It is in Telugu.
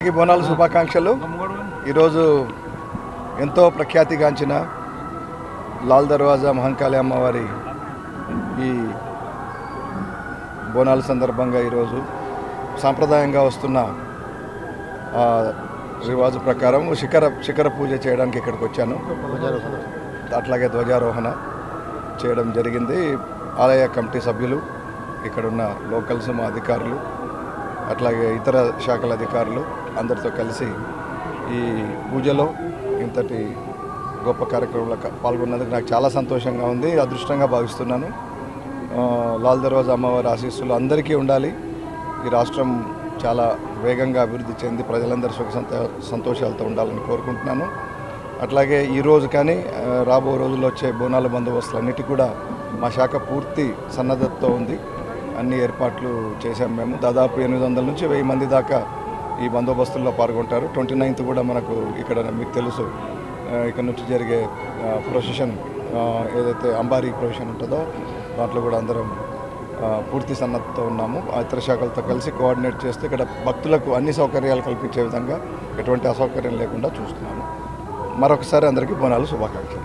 ఈ బోనాల శుభాకాంక్షలు. ఈరోజు ఎంతో ప్రఖ్యాతిగాంచిన లాల్ దర్వాజా మహంకాళి అమ్మవారి ఈ బోనాల సందర్భంగా ఈరోజు సాంప్రదాయంగా వస్తున్న రివాజు ప్రకారం శిఖర పూజ చేయడానికి ఇక్కడికి వచ్చాను. అట్లాగే ధ్వజారోహణ చేయడం జరిగింది. ఆలయ కమిటీ సభ్యులు, ఇక్కడున్న లోకల్స్, మా అధికారులు, అట్లాగే ఇతర శాఖల అధికారులు అందరితో కలిసి ఈ పూజలో ఇంతటి గొప్ప కార్యక్రమంలో పాల్గొన్నందుకు నాకు చాలా సంతోషంగా ఉంది, అదృష్టంగా భావిస్తున్నాను. లాల్ దర్వాజా అమ్మవారి ఆశీస్సులు అందరికీ ఉండాలి. ఈ రాష్ట్రం చాలా వేగంగా అభివృద్ధి చెంది ప్రజలందరూ సుఖ సంతోషాలతో ఉండాలని కోరుకుంటున్నాను. అట్లాగే ఈరోజు కానీ రాబో రోజుల్లో వచ్చే బోనాల బందోబస్తులన్నిటి కూడా మా శాఖ పూర్తి సన్నద్ధతతో ఉంది. అన్ని ఏర్పాట్లు చేశాం మేము. దాదాపు 800 నుంచి 1000 మంది దాకా ఈ బందోబస్తుల్లో పాల్గొంటారు. 29th కూడా మనకు ఇక్కడ మీకు తెలుసు ఇక్కడ నుంచి జరిగే ప్రొసెషన్ ఏదైతే అంబారీ ప్రొసెషన్ ఉంటుందో దాంట్లో కూడా అందరం పూర్తి సన్నద్ధతో ఉన్నాము. ఇతర శాఖలతో కలిసి కోఆర్డినేట్ చేస్తూ ఇక్కడ భక్తులకు అన్ని సౌకర్యాలు కల్పించే విధంగా ఎటువంటి అసౌకర్యం లేకుండా చూస్తున్నాము. మరొకసారి అందరికీ బోనాలు శుభాకాంక్షలు.